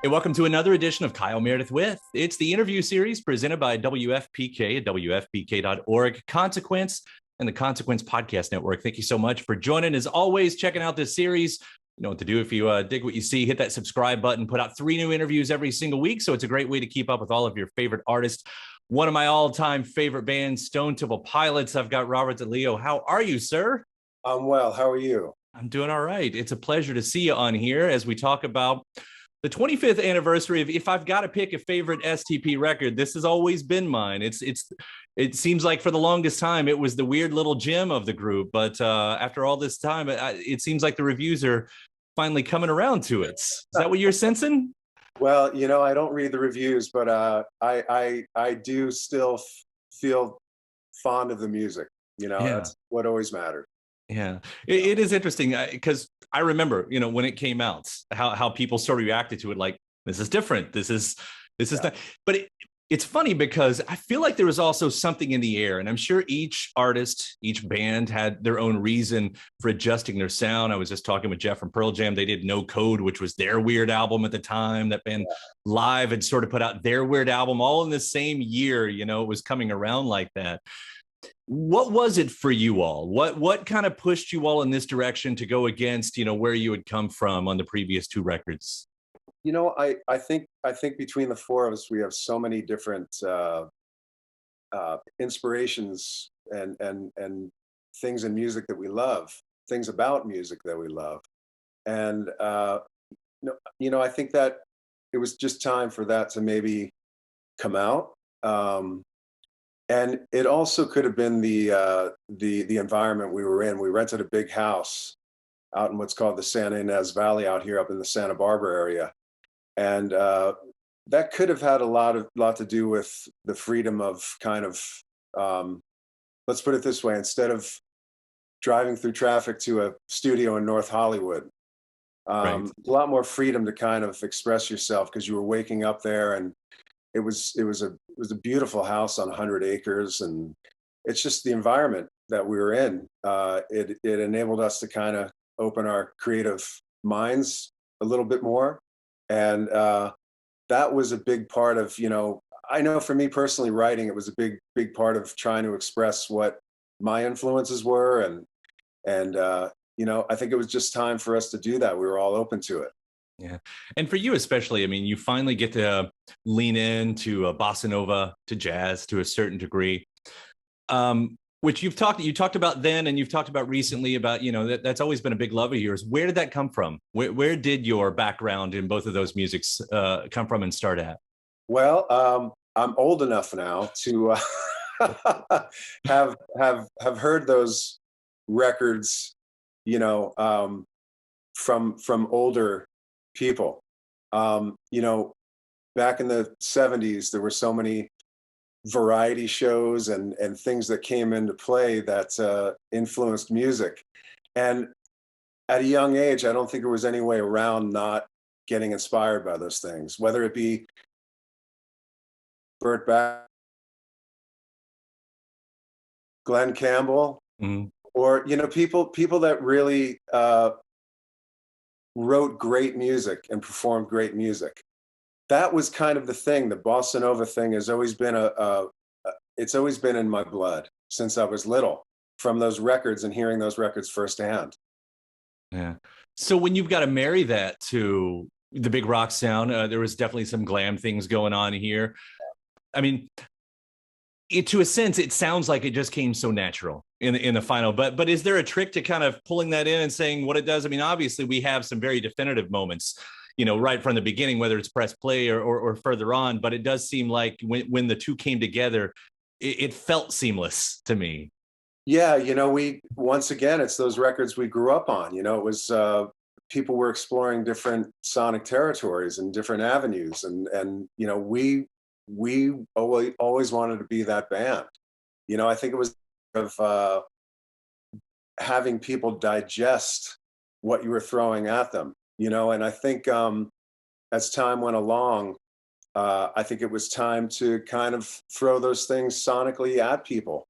Hey, welcome to another edition of Kyle Meredith with. It's the interview series presented by WFPK at WFPK.org, Consequence, and the Consequence Podcast Network. Thank you so much for joining. As always, checking out this series. You know what to do if you dig what you see. Hit that subscribe button. Put out 3 new interviews every single week, so it's a great way to keep up with all of your favorite artists. One of my all-time favorite bands, Stone Temple Pilots. I've got Robert DeLeo. How are you, sir? I'm well. How are you? I'm doing all right. It's a pleasure to see you on here as we talk about the 25th anniversary of, if I've got to pick a favorite STP record, this has always been mine. It seems like for the longest time it was the weird little gem of the group, but after all this time, it seems like the reviews are finally coming around to it. Is that what you're sensing? Well, I don't read the reviews, but I do still feel fond of the music. Yeah. That's what always mattered. Yeah, it is interesting because I remember, when it came out, how people sort of reacted to it, like this is different. This is not. But it's funny because I feel like there was also something in the air, and I'm sure each artist, each band had their own reason for adjusting their sound. I was just talking with Jeff from Pearl Jam. They did No Code, which was their weird album at the time. That band Live had sort of put out their weird album all in the same year. It was coming around like that. What was it for you all? What kind of pushed you all in this direction to go against, where you had come from on the previous 2 records? I think between the 4 of us, we have so many different inspirations and things in music that we love, things about music that we love, and I think that it was just time for that to maybe come out. And it also could have been the environment we were in. We rented a big house out in what's called the Santa Ynez Valley out here up in the Santa Barbara area, and that could have had a lot to do with the freedom of kind of, let's put it this way: instead of driving through traffic to a studio in North Hollywood, Right. a lot more freedom to kind of express yourself because you were waking up there, and it was a beautiful house on 100 acres, and it's just the environment that we were in. It enabled us to kind of open our creative minds a little bit more, and that was a big part of, I know for me personally, writing, it was a big part of trying to express what my influences were, and I think it was just time for us to do that. We were all open to it. Yeah. And for you especially, I mean, you finally get to lean into a bossa nova, to jazz to a certain degree, which you talked about then, and you've talked about recently about, that's always been a big love of yours. Where did that come from? Where did your background in both of those musics come from and start at? Well, I'm old enough now to have heard those records, from older people. Back in the 70s, there were so many variety shows and things that came into play that influenced music. And at a young age, I don't think there was any way around not getting inspired by those things, whether it be Burt Bacharach, Glenn Campbell, Mhm. or people that really wrote great music and performed great music. That was kind of the thing. The bossa nova thing has always been it's always been in my blood since I was little, from those records and hearing those records firsthand. Yeah. So when you've got to marry that to the big rock sound, there was definitely some glam things going on here. I mean, to a sense, it sounds like it just came so natural in the final. But is there a trick to kind of pulling that in and saying what it does? I mean, obviously, we have some very definitive moments, right from the beginning, whether it's press play or further on. But it does seem like when the 2 came together, it felt seamless to me. Yeah, we once again, it's those records we grew up on. It was people were exploring different sonic territories and different avenues, and we always wanted to be that band. I think it was of having people digest what you were throwing at them. And I think as time went along, I think it was time to kind of throw those things sonically at people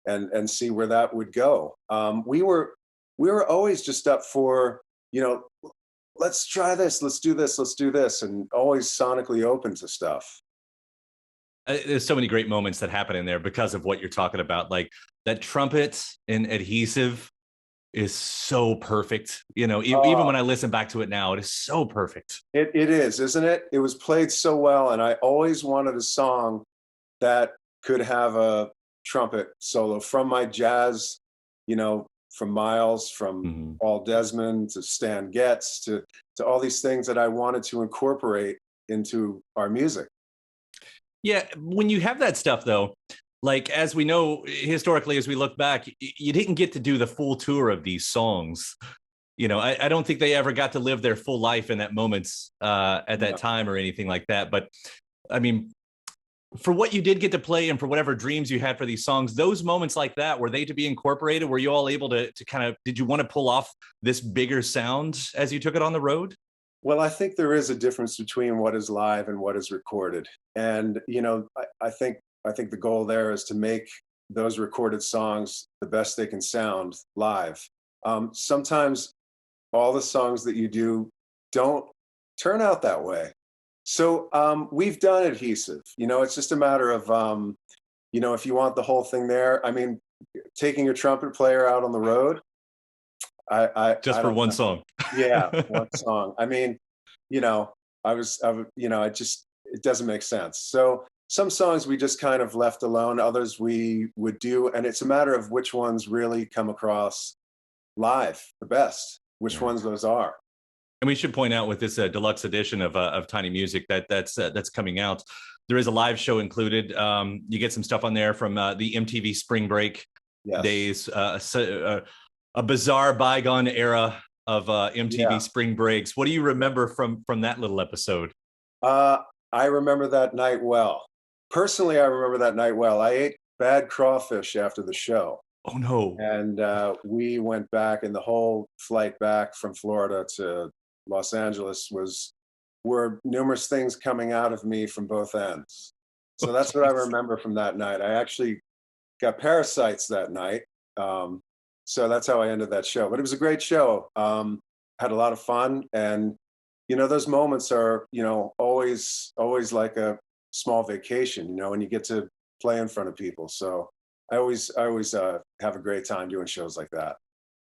and see where that would go. We were always just up for, let's try this, let's do this, let's do this, and always sonically open to stuff. There's so many great moments that happen in there because of what you're talking about. Like that trumpet and adhesive is so perfect. You know, even when I listen back to it now, it is so perfect. It is, isn't it? It was played so well, and I always wanted a song that could have a trumpet solo from my jazz, you know, from Miles, from Paul Desmond to Stan Getz to all these things that I wanted to incorporate into our music. Yeah, when you have that stuff though, like as we know historically, as we look back, you didn't get to do the full tour of these songs. You know, I don't think they ever got to live their full life in that moment at that time or anything like that. But I mean, for what you did get to play and for whatever dreams you had for these songs, those moments like that, were they to be incorporated? Were you all able to kind of, did you want to pull off this bigger sound as you took it on the road? Well, I think there is a difference between what is live and what is recorded. And, you know, I think the goal there is to make those recorded songs the best they can sound live. Sometimes all the songs that you do don't turn out that way. So we've done adhesive. You know, it's just a matter of, you know, if you want the whole thing there. I mean, taking your trumpet player out on the road. Just for one song. Yeah, one song. I mean, you know, you know, it doesn't make sense. So some songs we just kind of left alone. Others we would do, and it's a matter of which ones really come across live the best. Which ones those are. And we should point out with this deluxe edition of Tiny Music that's coming out, there is a live show included. You get some stuff on there from the MTV Spring Break days, a bizarre bygone era of MTV Spring Breaks. What do you remember from that little episode? I remember that night well. Personally, I remember that night well. I ate bad crawfish after the show. Oh no! And we went back, and the whole flight back from Florida to Los Angeles were numerous things coming out of me from both ends. So that's what I remember from that night. I actually got parasites that night. So that's how I ended that show. But it was a great show. Had a lot of fun. And, you know, those moments are, you know, always like a small vacation, you know, when you get to play in front of people. So I always have a great time doing shows like that.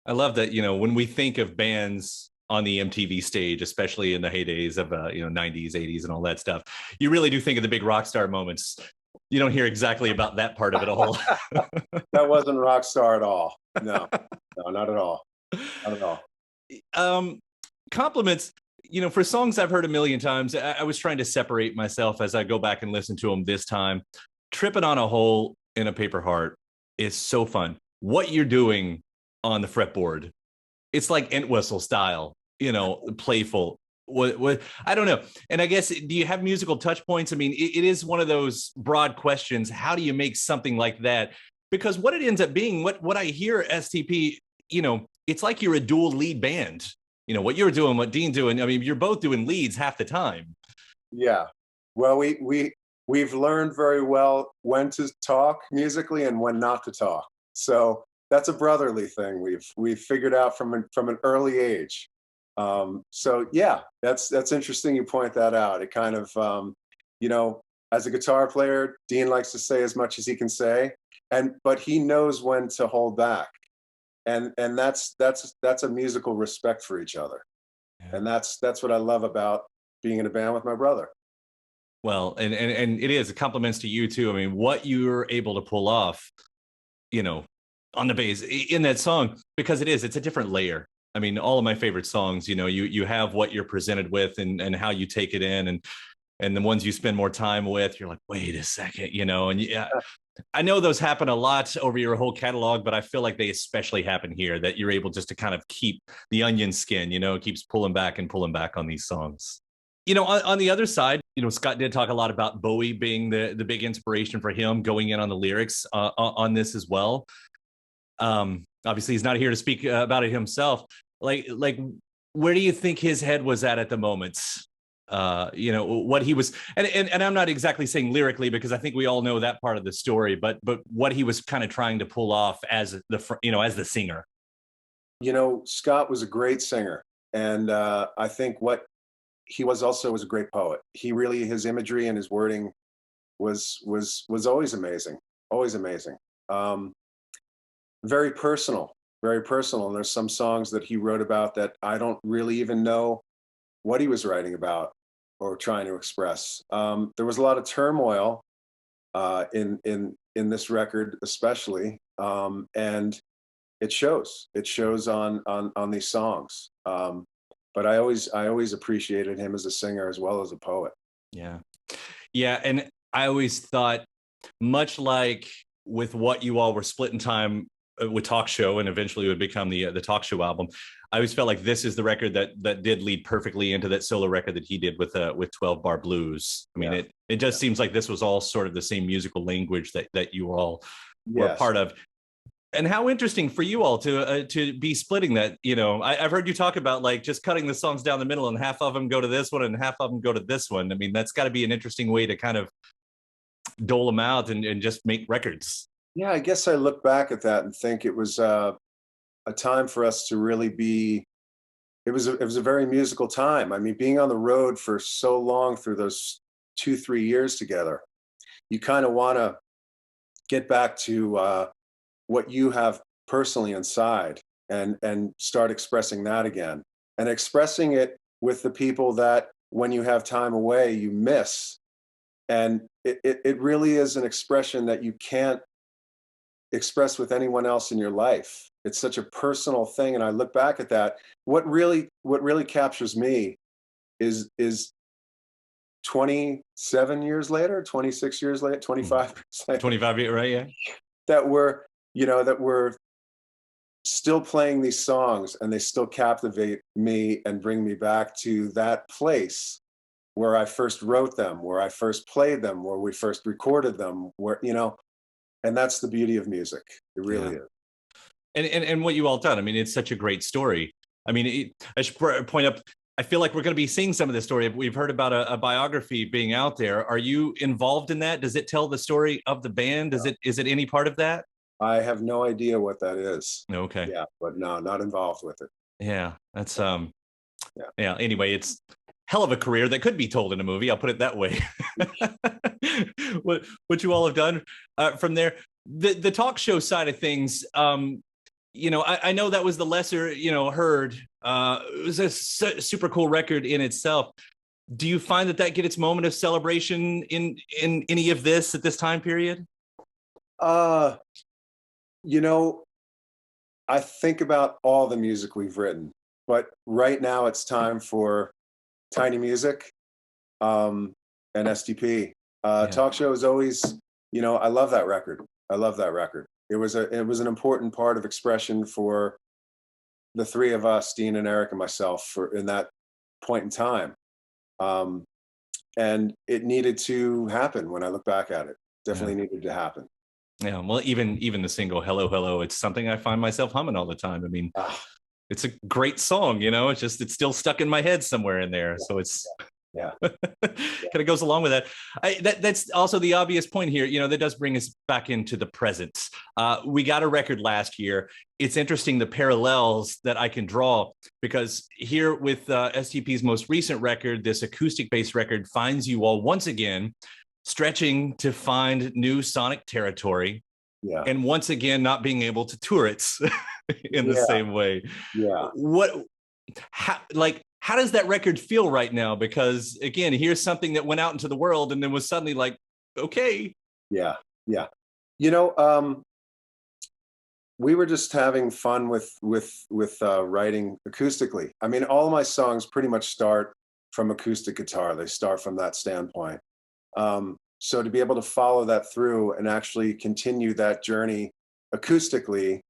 I love that, you know, when we think of bands on the MTV stage, especially in the heydays of, you know, 90s, 80s and all that stuff, you really do think of the big rock star moments. You don't hear exactly about that part of it a whole lot. That wasn't rock star at all. No, not at all. Not at all. Compliments, you know, for songs I've heard a million times, I was trying to separate myself as I go back and listen to them this time. Tripping on a Hole in a Paper Heart is so fun. What you're doing on the fretboard, it's like Entwistle style, you know, playful. What I don't know. And I guess, do you have musical touch points? I mean, it is one of those broad questions. How do you make something like that? Because what it ends up being, what I hear STP, you know, it's like you're a dual lead band. You know, what you're doing, what Dean's doing. I mean, you're both doing leads half the time. Yeah. Well, we've learned very well when to talk musically and when not to talk. So that's a brotherly thing we've figured out from an early age. So yeah, that's interesting you point that out. It kind of, you know, as a guitar player, Dean likes to say as much as he can say, but he knows when to hold back. And that's a musical respect for each other. Yeah. And that's what I love about being in a band with my brother. Well, and it is compliments to you too. I mean, what you're able to pull off, you know, on the bass in that song, because it's a different layer. I mean, all of my favorite songs, you know, you have what you're presented with and how you take it in, and the ones you spend more time with, you're like, wait a second, you know, and yeah, I know those happen a lot over your whole catalog, but I feel like they especially happen here, that you're able just to kind of keep the onion skin, you know, it keeps pulling back on these songs. You know, on the other side, you know, Scott did talk a lot about Bowie being the big inspiration for him going in on the lyrics on this as well. Obviously he's not here to speak about it himself. Like where do you think his head was at the moment? You know, what he was, and I'm not exactly saying lyrically, because I think we all know that part of the story, but what he was kind of trying to pull off as the singer. You know, Scott was a great singer. And I think what he was also was a great poet. He really, his imagery and his wording was always amazing, always amazing. Um, very personal, very personal. And there's some songs that he wrote about that I don't really even know what he was writing about or trying to express. There was a lot of turmoil in this record, especially, and it shows. It shows on these songs. But I always appreciated him as a singer as well as a poet. Yeah. Yeah. And I always thought, much like with what you all were splitting time with Talk Show, and eventually it would become the Talk Show album, I always felt like this is the record that did lead perfectly into that solo record that he did with 12 Bar Blues. I mean, it just seems like this was all sort of the same musical language that you all were a part of. And how interesting for you all to be splitting that. You know, I've heard you talk about like just cutting the songs down the middle, and half of them go to this one and half of them go to this one. I mean, that's got to be an interesting way to kind of dole them out and just make records. Yeah, I guess I look back at that and think it was a time for us to really be. It was a very musical time. I mean, being on the road for so long through those 2-3 years together, you kind of want to get back to what you have personally inside and start expressing that again, and expressing it with the people that when you have time away you miss. And it really is an expression that you can't express with anyone else in your life. It's such a personal thing. And I look back at that. What really captures me is 27 years later, 26 years later, 25 years later, 25 years, right? Yeah. That we're still playing these songs and they still captivate me and bring me back to that place where I first wrote them, where I first played them, where we first recorded them, where, and that's the beauty of music. It really is. And what you all done. I mean, it's such a great story. I mean, I should point up, I feel like we're going to be seeing some of this story. We've heard about a biography being out there. Are you involved in that? Does it tell the story of the band? Is it any part of that? I have no idea what that is. Okay. Yeah, but no, not involved with it. Yeah, that's yeah. Anyway, it's hell of a career that could be told in a movie. I'll put it that way. what you all have done from there, the talk show side of things. I know that was the lesser heard. It was a super cool record in itself. Do you find that get its moment of celebration in any of this at this time period? I think about all the music we've written, but right now it's time for Tiny Music and STP. Talk Show is always, I love that record. I love that record. It was an important part of expression for the three of us, Dean and Eric and myself, in that point in time. And it needed to happen. When I look back at it, definitely needed to happen. Yeah, well, even the single "Hello, Hello," it's something I find myself humming all the time. I mean, it's a great song, it's still stuck in my head somewhere in there. So it's kind of goes along with that. That's also the obvious point here. That does bring us back into the present. We got a record last year. It's interesting the parallels that I can draw, because here with STP's most recent record, this acoustic-based record finds you all once again stretching to find new sonic territory, and once again not being able to tour it in the same way. How does that record feel right now? Because again, here's something that went out into the world and then was suddenly like, okay. Yeah. We were just having fun with writing acoustically. I mean, all of my songs pretty much start from acoustic guitar. They start from that standpoint. So to be able to follow that through and actually continue that journey acoustically,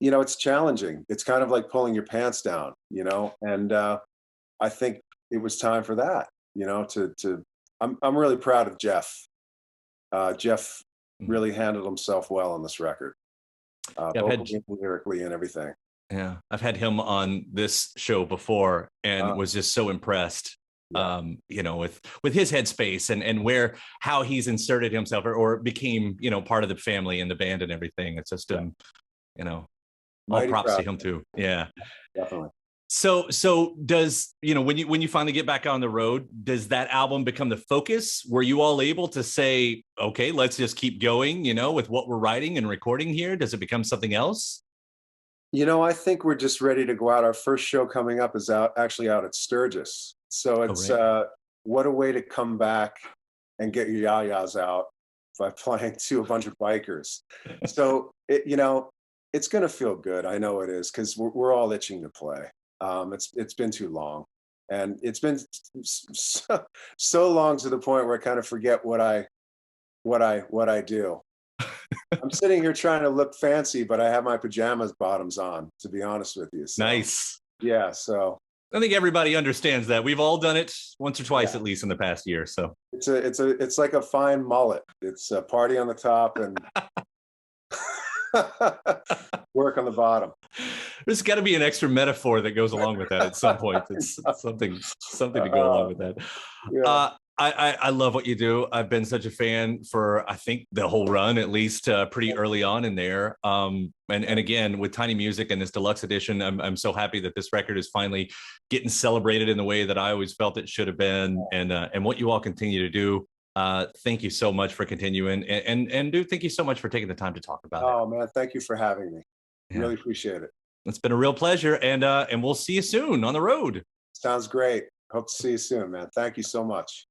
it's challenging. It's kind of like pulling your pants down, and I think it was time for that, I'm really proud of Jeff. Jeff really handled himself well on this record, vocally, lyrically, and everything. Yeah, I've had him on this show before and was just so impressed. With his headspace and how he's inserted himself or became, part of the family and the band and everything. It's just, all props to him too. Yeah, definitely. So does, when you finally get back on the road, does that album become the focus? Were you all able to say, okay, let's just keep going, with what we're writing and recording here? Does it become something else? I think we're just ready to go out. Our first show coming up is actually out at Sturgis. So Oh, it's right. what a way to come back and get your yayas out by playing to a bunch of bikers. So it's going to feel good. I know it is, because we're all itching to play. It's been too long, and it's been so long to the point where I kind of forget what I do. I'm sitting here trying to look fancy, but I have my pajamas bottoms on, to be honest with you. So, Nice. yeah. So I think everybody understands that. We've all done it once or twice, yeah, at least in the past year. So it's like a fine mullet. It's a party on the top and work on the bottom. there's got to be an extra metaphor that goes along with that at some point. It's something to go along with that. Yeah. I love what you do. I've been such a fan for, I think, the whole run, at least pretty early on in there. And again, with Tiny Music and this deluxe edition, I'm so happy that this record is finally getting celebrated in the way that I always felt it should have been. And what you all continue to do. Thank you so much for continuing, and dude, thank you so much for taking the time to talk about it. Oh man, thank you for having me. Yeah. Really appreciate it. It's been a real pleasure, and we'll see you soon on the road. Sounds great. Hope to see you soon, man. Thank you so much.